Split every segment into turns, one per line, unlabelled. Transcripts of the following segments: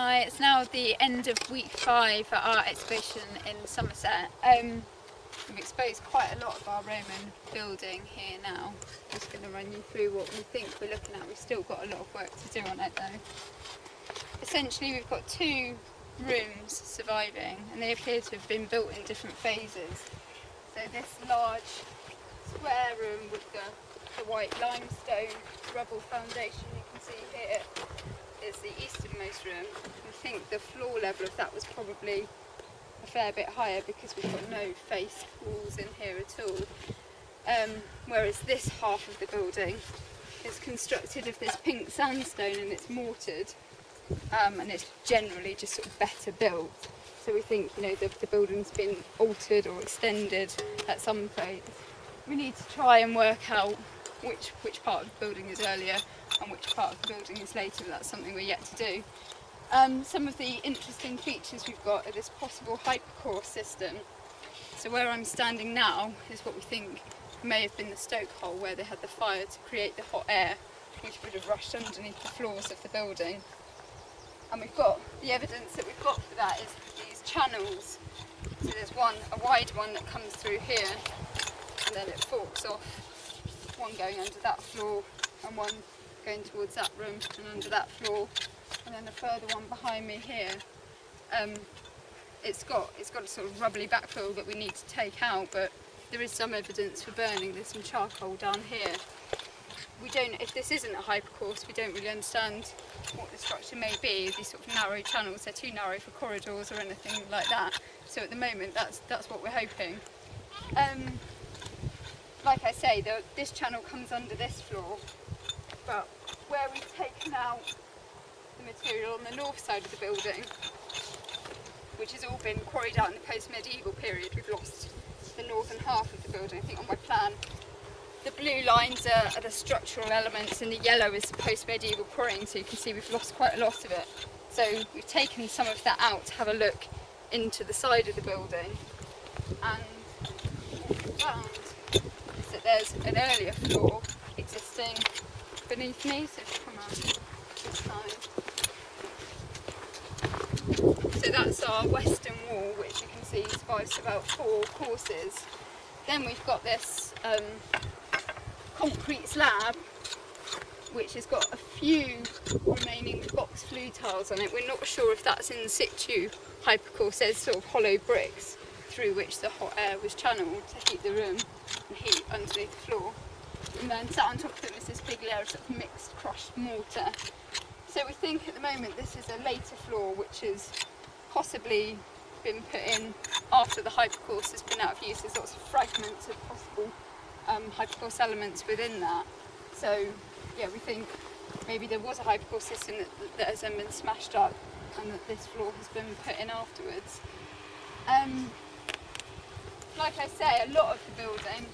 Hi, it's now the end of week 5 at our excavation in Somerset. We've exposed quite a lot of our Roman building here now. I'm just going to run you through what we think we're looking at. We've still got a lot of work to do on it though. Essentially we've got 2 rooms surviving and they appear to have been built in different phases. So this large square room with the white limestone rubble foundation you can see here is the easternmost room. I think the floor level of that was probably a fair bit higher because we've got no faced walls in here at all. Whereas this half of the building is constructed of this pink sandstone and it's mortared, and it's generally just sort of better built. So we think, you know, the building's been altered or extended at some point. We need to try and work out which part of the building is earlier and which part of the building is later, but that's something we're yet to do. Some of the interesting features we've got are this possible hypercore system. So where I'm standing now is what we think may have been the stoke hole where they had the fire to create the hot air which would have rushed underneath the floors of the building. And we've got the evidence that we've got for that is these channels. So there's a wide one that comes through here and then it forks off, one going under that floor and one going towards that room and under that floor, and then a further one behind me here. It's got a sort of rubbly backfill that we need to take out, but there is some evidence for burning. There's some charcoal down here. We don't, if this isn't a hypercourse, we don't really understand what the structure may be. These sort of narrow channels, they're too narrow for corridors or anything like that. So at the moment, that's what we're hoping. Like I say, this channel comes under this floor, but where we've taken out the material on the north side of the building, which has all been quarried out in the post-medieval period, we've lost the northern half of the building. I think on my plan, the blue lines are the structural elements and the yellow is the post-medieval quarrying, so you can see we've lost quite a lot of it. So we've taken some of that out to have a look into the side of the building, and what we found is that there's an earlier floor existing beneath me, so if you come around this side. So that's our western wall, which you can see survives about 4 courses. Then we've got this concrete slab, which has got a few remaining box flue tiles on it. We're not sure if that's in situ hypercourse. There's sort of hollow bricks through which the hot air was channeled to heat the room and heat underneath the floor. And then sat on top of them is this big layer of sort of mixed crushed mortar. So we think at the moment this is a later floor which has possibly been put in after the hypercourse has been out of use. There's lots of fragments of possible hypercourse elements within that. So yeah, we think maybe there was a hypercourse system that has then been smashed up and that this floor has been put in afterwards. Like I say, a lot of the building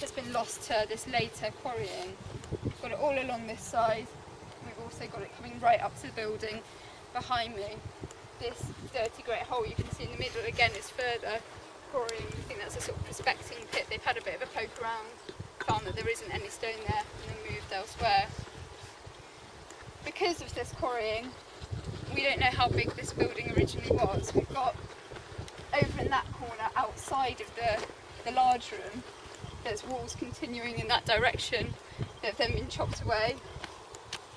has been lost to this later quarrying. We've got it all along this side. We've also got it coming right up to the building behind me. This dirty great hole you can see in the middle again is further quarrying. We think that's a sort of prospecting pit. They've had a bit of a poke around, found that there isn't any stone there and then moved elsewhere. Because of this quarrying, we don't know how big this building originally was. We've got over in that corner outside of the large room, there's walls continuing in that direction that have then been chopped away.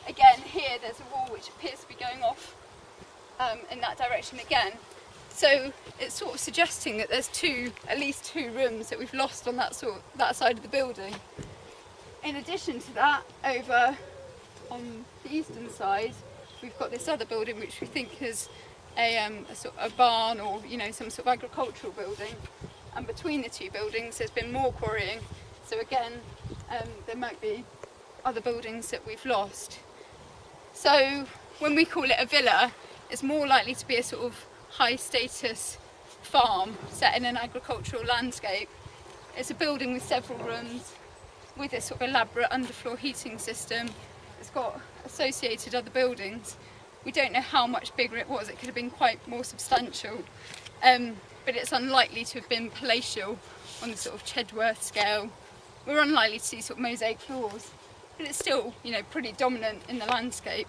Again, here there's a wall which appears to be going off in that direction again. So it's sort of suggesting that there's at least two rooms that we've lost on that side of the building. In addition to that, over on the eastern side, we've got this other building which we think is a barn or, you know, some sort of agricultural building. And between the 2 buildings there's been more quarrying, so again there might be other buildings that we've lost. So when we call it a villa, it's more likely to be a sort of high status farm set in an agricultural landscape. It's a building with several rooms with this sort of elaborate underfloor heating system. It's got associated other buildings. We don't know how much bigger it was. It could have been quite more substantial. But it's unlikely to have been palatial on the sort of Chedworth scale. We're unlikely to see sort of mosaic floors, but it's still, you know, pretty dominant in the landscape.